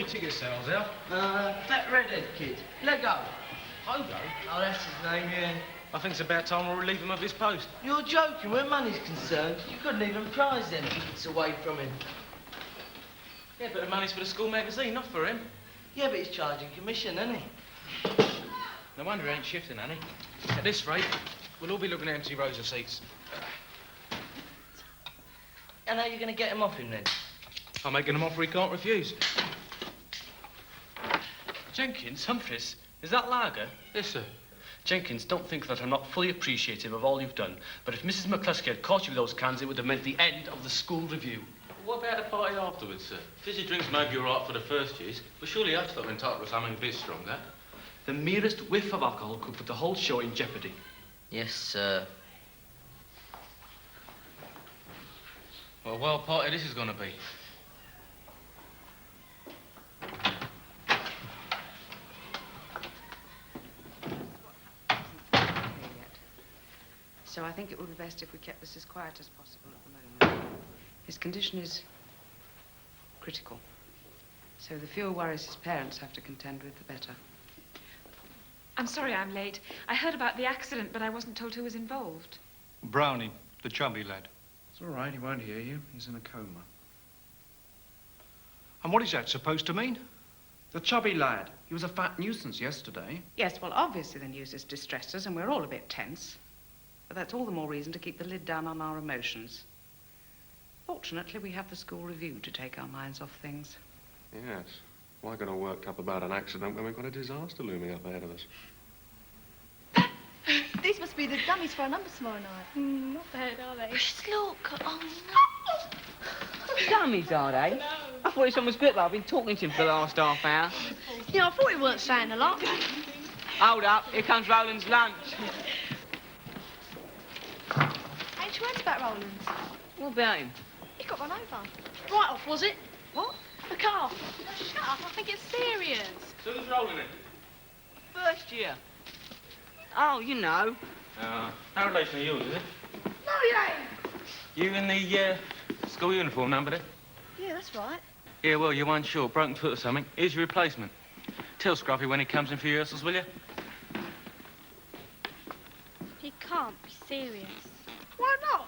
your ticket sales, Al? That redhead kid. Lego. Hogo? Oh, that's his name, yeah. I think it's about time we relieve him of his post. You're joking. Where money's concerned, you couldn't even prize them tickets away from him. Yeah, but the money's for the school magazine, not for him. Yeah, but he's charging commission, isn't he? No wonder he ain't shifting, Annie. At this rate, we'll all be looking at empty rows of seats. And how are you going to get him off him, then? I'm making an offer he can't refuse. Jenkins, Humphreys, is that lager? Yes, sir. Jenkins, don't think that I'm not fully appreciative of all you've done, but if Mrs. McCluskey had caught you with those cans, it would have meant the end of the school review. What about the party afterwards, sir? Fizzy drinks may be all right for the first years, but surely I'd stop entitled to something a bit stronger. The merest whiff of alcohol could put the whole show in jeopardy. Yes, sir. What a wild party this is going to be. So I think it would be best if we kept this as quiet as possible at the moment. His condition is critical. So the fewer worries his parents have to contend with, the better. I'm sorry I'm late. I heard about the accident, but I wasn't told who was involved. Brownie, the chubby lad. It's all right, he won't hear you. He's in a coma. And what is that supposed to mean? The chubby lad. He was a fat nuisance yesterday. Yes, well, obviously the news has distressed us, and we're all a bit tense. But that's all the more reason to keep the lid down on our emotions. Fortunately, we have the school review to take our minds off things. Yes. Why get all worked up about an accident when we've got a disaster looming up ahead of us? These must be the dummies for our number tomorrow night. Not bad, are they? Just look. Oh, no. Dummies, are they? No. I thought it was someone's grip. I've been talking to him for the last half hour. Yeah, I thought he weren't saying a lot. Hold up. Here comes Roland's lunch. Ain't you heard about Roland? What about him? He got run over. Right off, was it? What? The car. Shut up, I think it's serious. So who's rolling it? First year. Oh, you know. How relation are you, is it? No, he ain't. You in the school uniform number there? Yeah, that's right. Yeah, well, you're unsure, broken foot or something. Here's your replacement. Tell Scruffy when he comes in for rehearsals, will you? He can't be serious. Why not?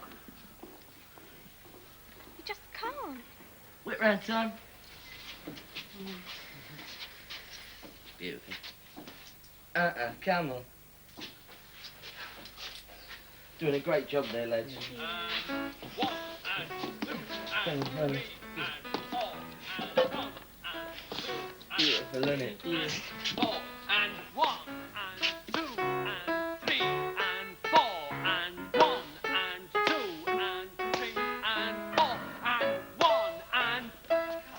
He just can't. Wet round time. Beautiful. Come on. Doing a great job there, lads. 1 and 2 and 3 and 4 and 1 and 2 and Beautiful, isn't it? and 4 and 1 and 2 and 3 and 4 and 1 and 2 and 3 and 4 and 1 and...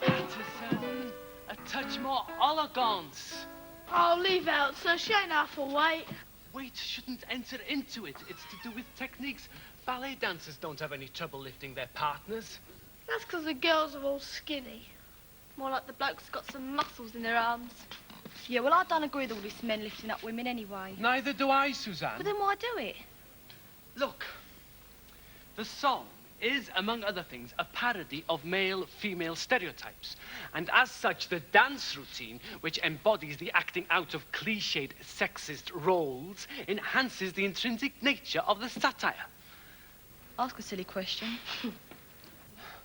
Patterson, a touch more elegance. Oh, leave out, sir. She ain't half a weight. Weight shouldn't enter into it. It's to do with techniques. Ballet dancers don't have any trouble lifting their partners. That's because the girls are all skinny. More like the blokes got some muscles in their arms. Yeah, well, I don't agree with all this men lifting up women anyway. Neither do I, Suzanne. But then why do it? Look, the song is, among other things, a parody of male-female stereotypes. And as such, the dance routine, which embodies the acting out of cliched sexist roles, enhances the intrinsic nature of the satire. Ask a silly question.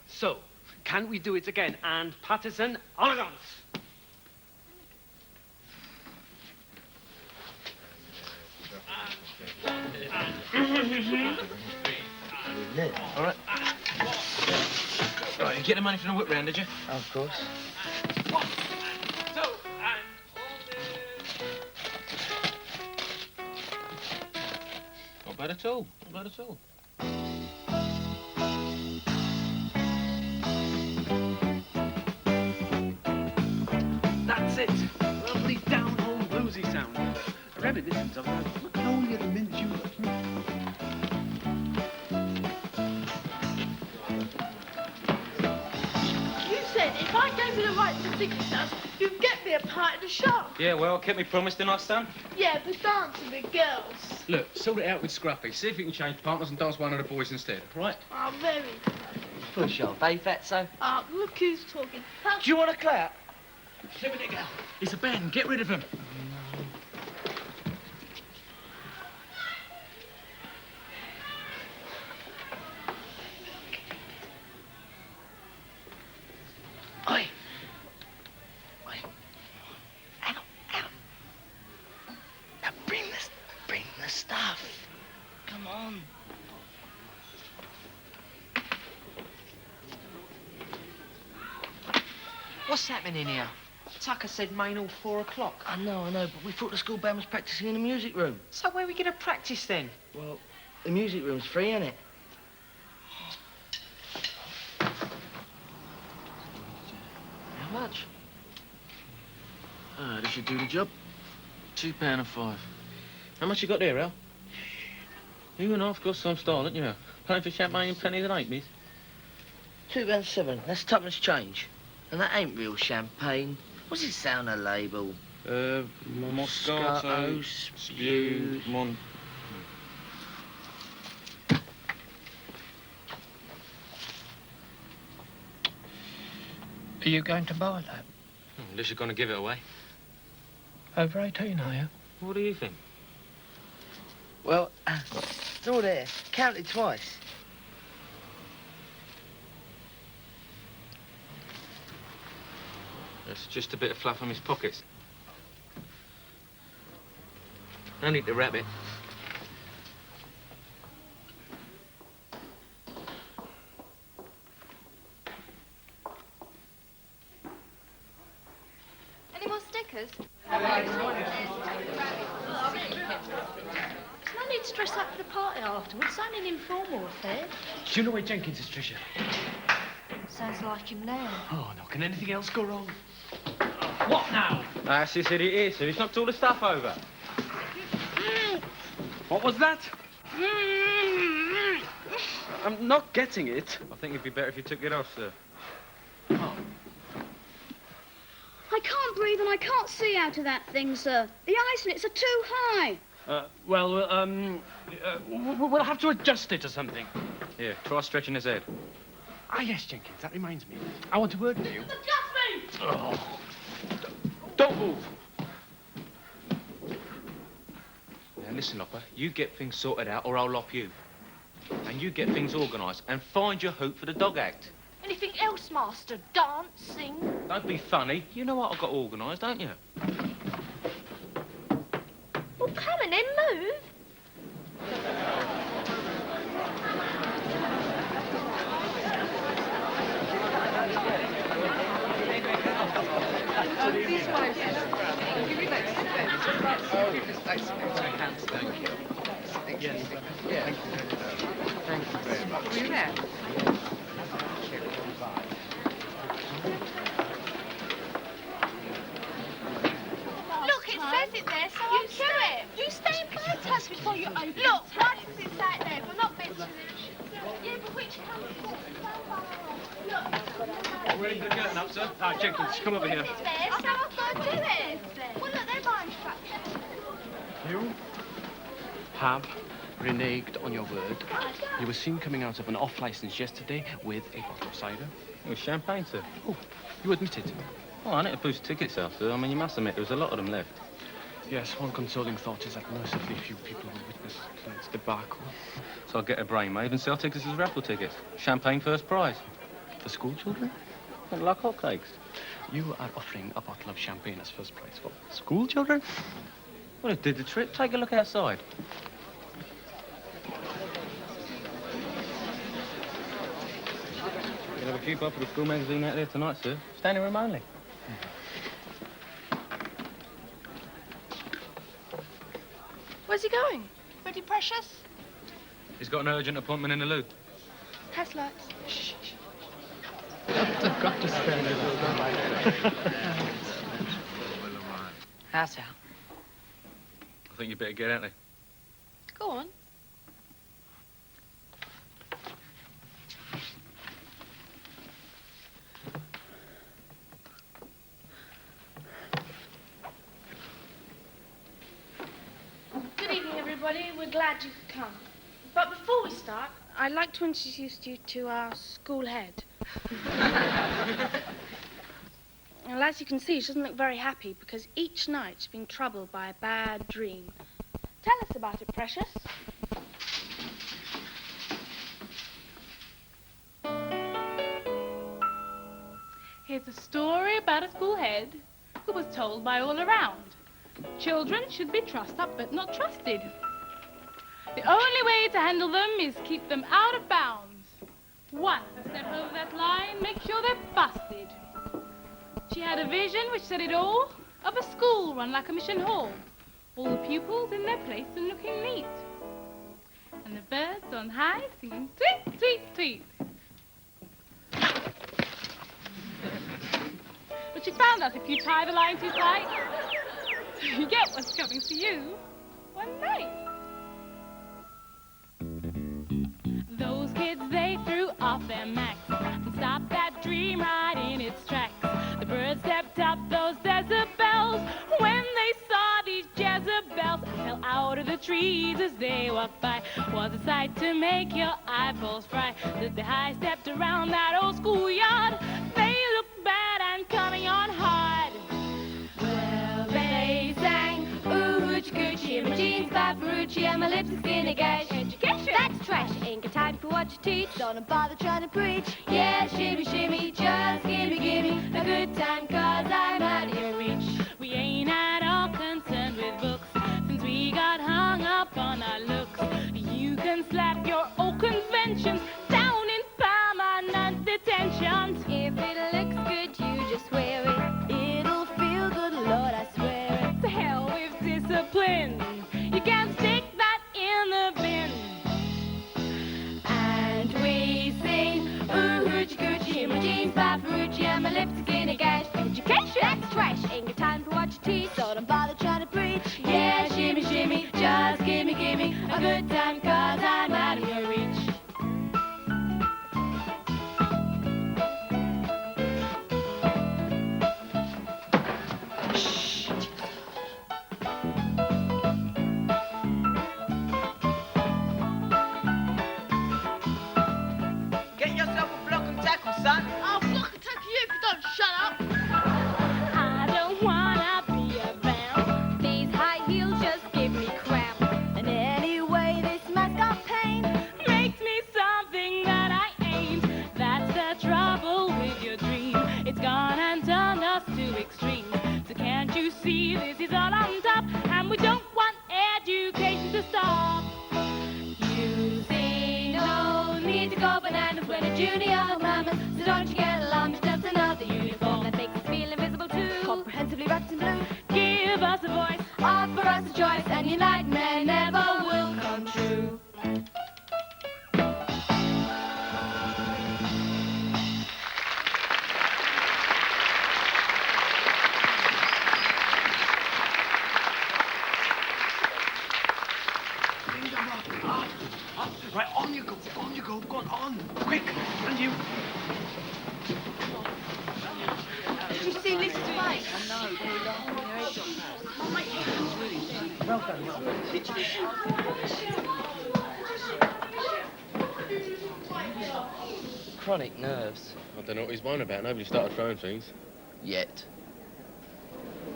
So, can we do it again? And Patterson, elegance! All right. Right, you get the money from the whip round, did you? Of course. 1 and 2 and... Not bad at all. Not bad at all. That's it. Lovely down-home bluesy sound. Reminiscent of Magnolia the Mint Julep. You said if I gave you the right to sing with us, you'd get me a part in the show. Yeah, well, kept me promise, didn't I, Stan? Yeah, but dancing with girls. Look, sort it out with Scruffy. See if you can change partners and dance one of the boys instead, right? Oh, very. Push off, eh, Fatso? Look who's talking. Do you want a clap? Slip it, girl. It's a Ben. Get rid of him. Oi! Oi. Out, out. Now bring the stuff. Come on. What's happening here? Tucker said main all 4 o'clock. I know, but we thought the school band was practicing in the music room. So where are we going to practice then? Well, the music room's free, isn't it? How much? This should do the job. £2.05. How much you got there, Al? You and I've got some style, haven't you? Paying for champagne and pennies and halfpennies. £2.07. That's tuppence change. And that ain't real champagne. What's it say on the label? Moscato, Spewed, Are you going to buy that? Unless you're going to give it away. Over 18, are you? What do you think? Well, it's all there. Counted twice. It's just a bit of fluff on his pockets. No need to wrap it. Any more stickers? There's no need to dress up for the party afterwards. It's only an informal affair. Do you know where Jenkins is, Tricia? Sounds like him now. Oh, no. Can anything else go wrong? What now? That's his idiot here, sir. He's knocked all the stuff over. What was that? I'm not getting it. I think it'd be better if you took it off, sir. Oh. I can't breathe and I can't see out of that thing, sir. The ice in it's too high. We'll have to adjust it or something. Here, try stretching his head. Ah, yes, Jenkins, that reminds me. I want a word with you. Adjust me! Oh. Don't move. Now, listen, Lopper, you get things sorted out or I'll lop you. And you get things organised and find your hoop for the dog act. Anything else, Master? Dance, sing? Don't be funny. You know what I've got organised, don't you? Well, come on then, move. Look, it says it there, so you do it. You stay in my touch before you open. Look, why does it say it there? We're not mentioning it. Yeah, but which comes Look. Ready for getting up, sir? Ah, Jenkins, come over here. It's there, so I've got to do it. Well, look, they're my instructions. You have reneged on your word. You were seen coming out of an off-licence yesterday with a bottle of cider. It was champagne, sir. Oh, you admit it. Oh, I need to boost tickets out, sir. I mean, you must admit there was a lot of them left. Yes, one consoling thought is that mercifully few people will witness tonight's debacle. So I'll get a brainwave and sell tickets as raffle tickets. Champagne first prize. For school children? Like hotcakes. You are offering a bottle of champagne as first prize for school children? Well, it did the trick. Take a look outside. You'll have a keep up with the school magazine out there tonight, sir. Standing room only. Where's he going? Pretty precious. He's got an urgent appointment in the loo. Test lights. Shh. I've got to stand it. How's that? I think you better get out there. Go on. Good evening, everybody. We're glad you could come. But before we start, I'd like to introduce you to our school head. Well, as you can see, she doesn't look very happy because each night she's been troubled by a bad dream. Tell us about it, Precious. Here's a story about a school head who was told by all around. Children should be trussed up but not trusted. The only way to handle them is keep them out of bounds. One step over that line, make sure they're busted. She had a vision which said it all, of a school run like a mission hall. All the pupils in their place and looking neat. And the birds on high singing tweet, tweet, tweet. But she found out if you tie the line too tight, you get what's coming for you one night. Those kids, they threw off their max and stopped that dream right in its tracks. The birds stepped up those decibels when they saw these Jezebels fell out of the trees as they walked by. Was a sight to make your eyeballs fry. As they high stepped around that old schoolyard, they looked bad and coming on hard. Well, they sang, ooh, hoochie coochie, my jeans by Ferrucci and my lips are skinny gash. Education, that's trash, ain't got time for what you teach, don't bother trying to preach. Yeah, shimmy, shimmy, just gimme a good time, cause I'm out of your reach. We ain't at all concerned with books, since we got hung up on our looks. You can slap your old conventions down in permanent detention. If it looks good, you just wear it. It'll feel good, Lord, I swear it. To hell with discipline, you can't stick that in the bin. And we sing, ooh, hoochie coochie, my jeans by Ferrucci and my lips are skinny gash. Education, that's trash, ain't got time for what you teach, so don't bother trying to preach. Yeah, shimmy, shimmy, just gimme a good time, cause I'm out of your reach. Get yourself a block and tackle, son. I'll block and tackle you if you don't shut up. I don't wanna be a vamp. These high heels just give me cramp. And anyway, this mask got pain makes me something that I ain't. That's the trouble with your dream. It's gone and turned us to extremes. So can't you see this is all on top? And we don't want education to stop. You see no need to go bananas when a junior mammoth. So don't you get alarmed, it's just another uniform that makes us feel invisible too. Comprehensively wrapped in blue. Give us a voice, offer us a choice, and your nightmare never will come true. Right, on you go, go on, quick, and you. Did you see Lisa's face? Chronic nerves. I don't know what he's whining about. Nobody started throwing things. Yet.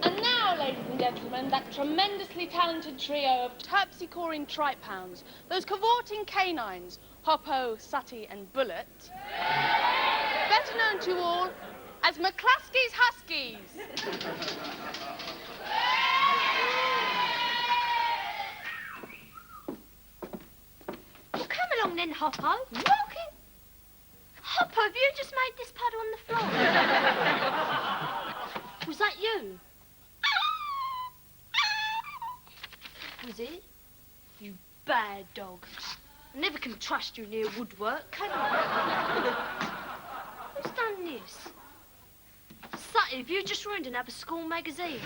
And now, ladies and gentlemen, that tremendously talented trio of terpsichoring tripounds, those cavorting canines, Hoppo, Sutty and Bullet, better known to you all as McCluskey's Huskies. Well, come along then, Hoppo. Walking. Hoppo, have you just made this puddle on the floor? Was that you? Was it? You bad dog. I never can trust you near woodwork, can I? Who's done this? Sutty, have you just ruined another school magazine?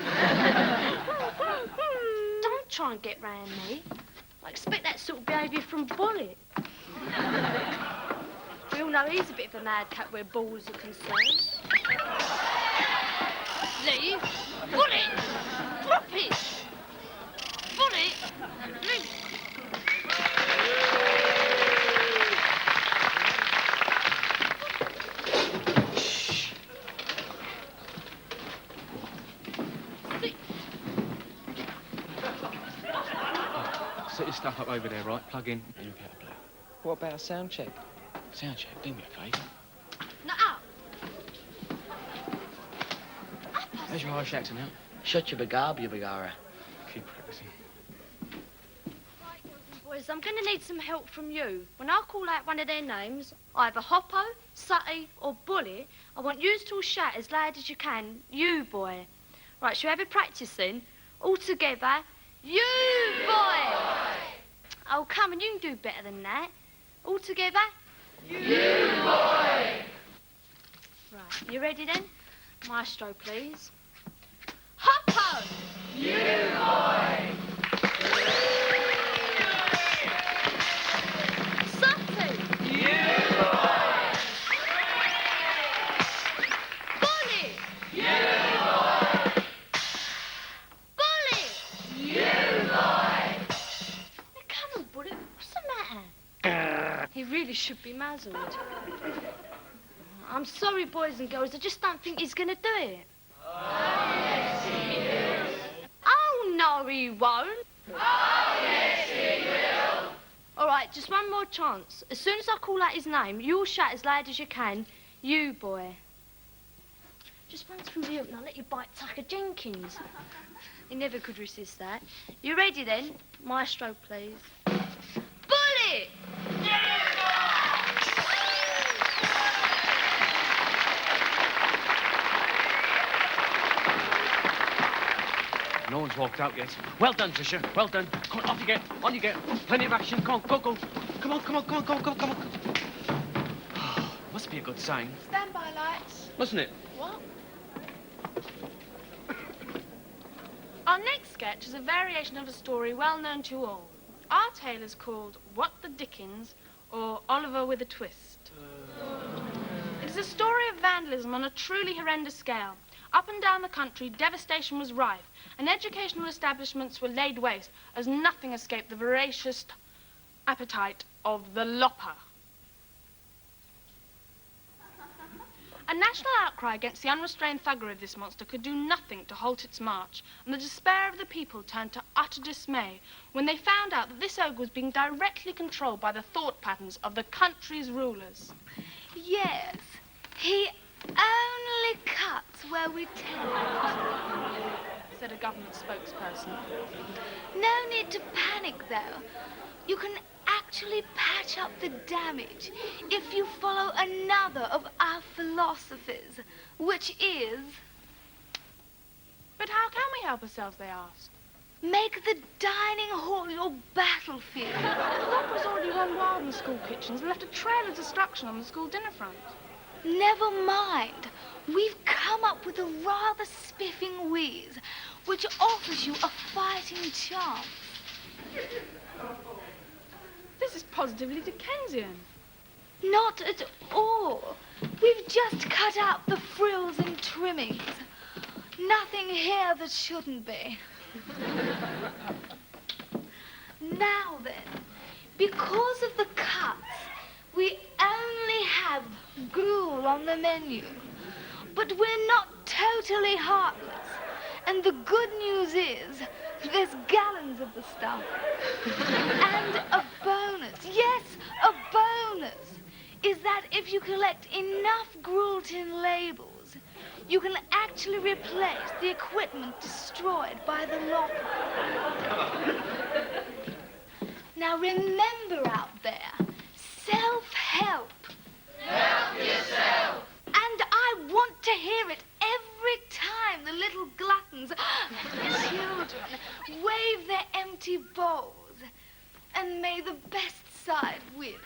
Don't try and get round me. I expect that sort of behaviour from Bullet. We all know he's a bit of a madcap where balls are concerned. Leave. Bullet! Drop it! Bullet! Leave. set your stuff up over there, right? Plug in. And you'll be able to play. What about a sound check? Sound check, do me a favour. Now out. How's your Irish accent out? Shut your bagab, you bagara. Keep practicing. Right, girls and boys, I'm going to need some help from you. When I call out one of their names, either Hoppo, Sutty or Bully, I want you to all shout as loud as you can, you boy. Right, shall we have a practice then? All together, you boy! Oh, come on, you can do better than that. All together, you boy! Right, you ready then? Maestro, please. Hoppo! You boy! Sutty! You boy! Bully! You boy! Bully! You boy! Now, come on, Bully, what's the matter? He really should be muzzled. I'm sorry, boys and girls, I just don't think he's going to do it. Oh, no, he won't. Oh, yes, he will. All right, just one more chance. As soon as I call out his name, you all shout as loud as you can, you boy. Just run through here and I'll let you bite Tucker Jenkins. He never could resist that. You ready then? Maestro, please. Bully! No one's walked out yet. Well done, Tisha. Well done. Come on, off you get. On you get. Plenty of action. Come on, go, go. Come on, come on, come on, come on, come on, come on. Must be a good sign. Stand by lights. Mustn't it? What? Our next sketch is a variation of a story well known to you all. Our tale is called What the Dickens, or Oliver with a Twist. It is a story of vandalism on a truly horrendous scale. Up and down the country, devastation was rife, and educational establishments were laid waste as nothing escaped the voracious appetite of the lopper. A national outcry against the unrestrained thuggery of this monster could do nothing to halt its march, and the despair of the people turned to utter dismay when they found out that this ogre was being directly controlled by the thought patterns of the country's rulers. Yes, he only cuts where we tell him, said a government spokesperson. No need to panic, though. You can actually patch up the damage if you follow another of our philosophies, which is... But how can we help ourselves, they asked. Make the dining hall your battlefield. The lopper's already run wild in the school kitchens and left a trail of destruction on the school dinner front. Never mind. We've come up with a rather spiffing wheeze, which offers you a fighting chance. This is positively Dickensian. Not at all. We've just cut out the frills and trimmings. Nothing here that shouldn't be. Now then, because of the cuts, we only have gruel on the menu. But we're not totally heartless. And the good news is, there's gallons of the stuff. And a bonus, yes, a bonus, is that if you collect enough gruel tin labels, you can actually replace the equipment destroyed by the lopper. Now remember out there, self-help. Help yourself. And I want to hear it every time the little gluttons, children, wave their empty bowls. And may the best side win.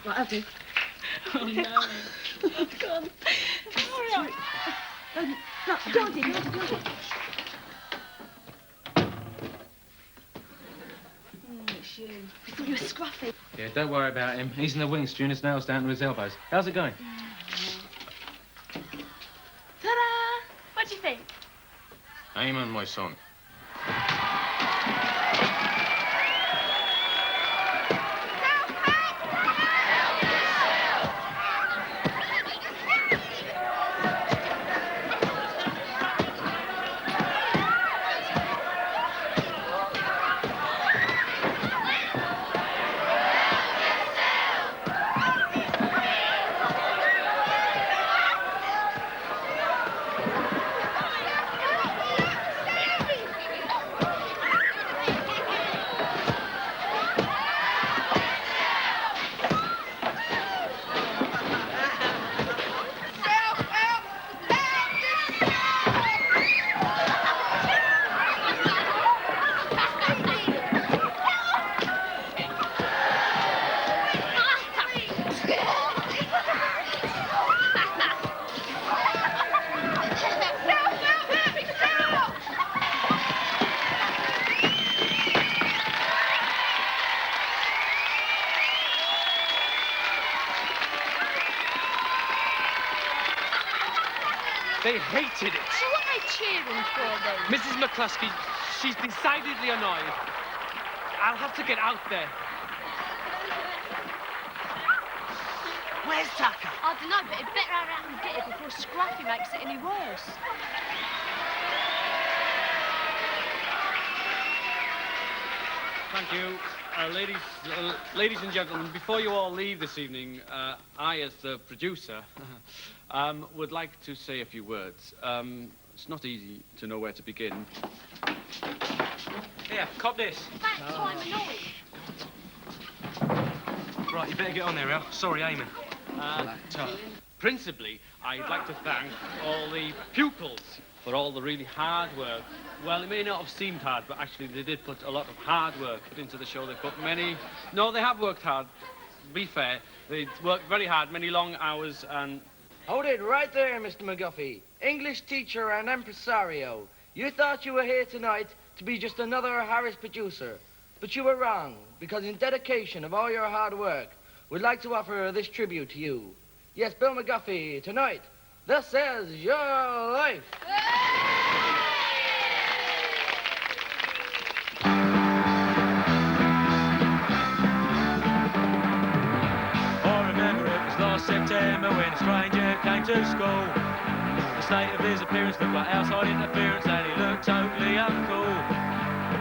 Right, I'll do. Oh, no. Go on. Hurry up. No, don't it. It's you. I thought you were scruffy. Yeah, don't worry about him. He's in the wings, stewing his nails down to his elbows. How's it going? Ta-da! What do you think? Eamon, my son. They hated it. So what are they cheering for then? Mrs. McCluskey, she's decidedly annoyed. I'll have to get out there. Where's Tucker? I don't know, but it better hurry out and get it before Scruffy makes it any worse. Thank you. Ladies and gentlemen, before you all leave this evening, I, as the producer, would like to say a few words. It's not easy to know where to begin. Here, cop this. That time annoying. Right, you better get on there, Al. Sorry, Eamon. Principally, I'd like to thank all the pupils for all the really hard work. Well, it may not have seemed hard, but actually they did put a lot of hard work into the show. They put many... No, they have worked hard. Be fair. They worked very hard, many long hours, and... Hold it right there, Mr. McGuffey. English teacher and impresario. You thought you were here tonight to be just another Harris producer. But you were wrong, because in dedication of all your hard work, we'd like to offer this tribute to you. Yes, Bill McGuffey, tonight, this is your life. September when a stranger came to school. The state of his appearance looked like outside interference and he looked totally uncool.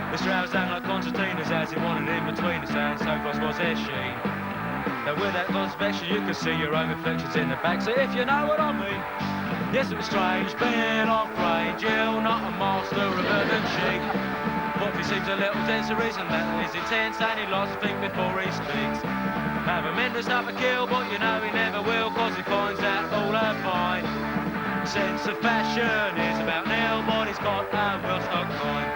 His trousers hung like concertinas as he wandered in between us and so close was his sheen. That with that lost affection you could see your own reflections in the back, so if you know what I mean. Yes, it was strange being off Grange, not a master of urban chic. But he seems a little dense, the reason that is intense and he lost a think before he speaks. Have a man to stop a kill, but you know he never will, cause he finds that all are fine. Sense of fashion is about nil, but he's got a well-stocked mind.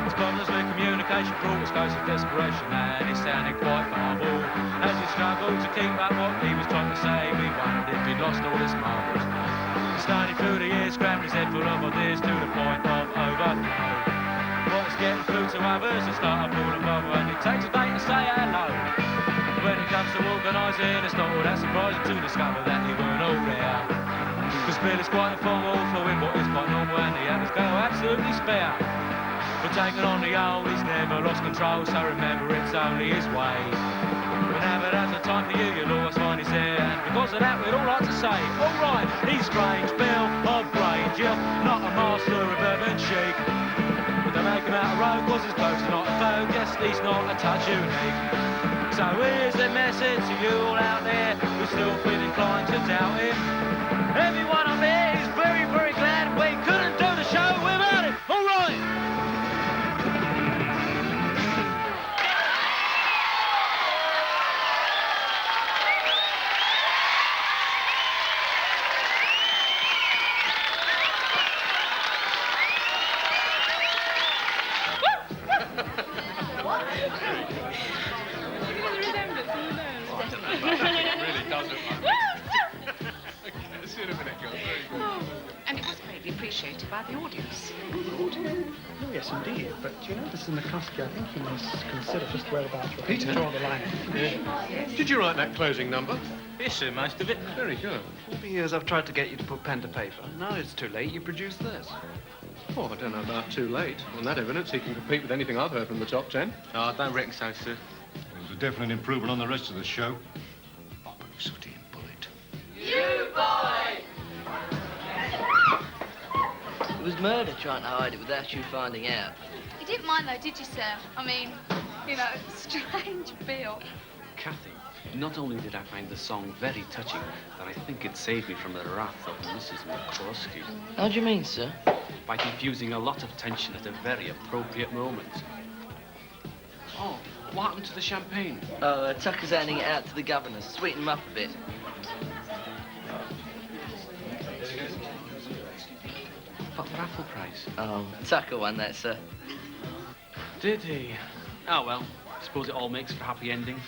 His problems with communication brought his case of desperation, and he sounded quite marvel. As he struggled to keep up what he was trying to say, we wondered if he'd lost all his marbles. He studied through the years, crammed his head full of ideas to the point of overflow. What's getting through to others, they start a ball of bubble, and it takes a day to say hello. When it comes to organising, it's not all that surprising to discover that he weren't all there. Cause Bill is quite informal for him, but it's quite normal, and the others go absolutely spare. But taking on the old, he's never lost control, so remember it's only his way. Whenever there's a time for you, you'll always find he's there, and because of that, we'd all like to say, alright, he's Grange, Bill of Grange, not a master of urban chic. But they make him out of road, cause his clothes are not a vogue, yes, he's not a touch unique. So here's a message to you all out there who still feel inclined to doubt him. Everyone up there is very, very glad we couldn't do the show without him. All right. Look at the resemblance in the nose. look like this. Okay, see you in a minute, girl. Very good. And it was greatly appreciated by the audience. Oh, yes, indeed. But, you know, Mrs. McCluskey, I think you must consider just whereabouts you're Peter? draw the line. Did you write that closing number? Yes, sir, most of it. Very good. All the years I've tried to get you to put pen to paper. Now it's too late. You produce this. Oh, I don't know about too late. On that evidence, he can compete with anything I've heard from the top 10. Oh, I don't reckon so, sir. It was a definite improvement on the rest of the show. Bobbo, Sooty and Bullet. You boy! It was murder trying to hide it without you finding out. You didn't mind though, did you, sir? I mean, you know, strange Bill. Kathy, not only did I find the song very touching, but I think it saved me from the wrath of Mrs. McCluskey. How do you mean, sir? By diffusing a lot of tension at a very appropriate moment. Oh, what happened to the champagne? Tucker's handing it out to the governor. Sweeten him up a bit. But the raffle prize. Oh, Tucker won that, sir. Did he? Oh, well, suppose it all makes for a happy ending.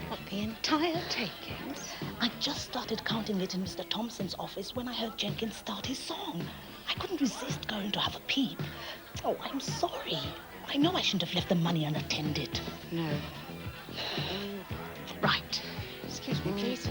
What, the entire takings? I just started counting it in Mr. Thompson's office when I heard Jenkins start his song. I couldn't resist going to have a peep. Oh, I'm sorry. I know I shouldn't have left the money unattended. No. Right. Excuse me, please.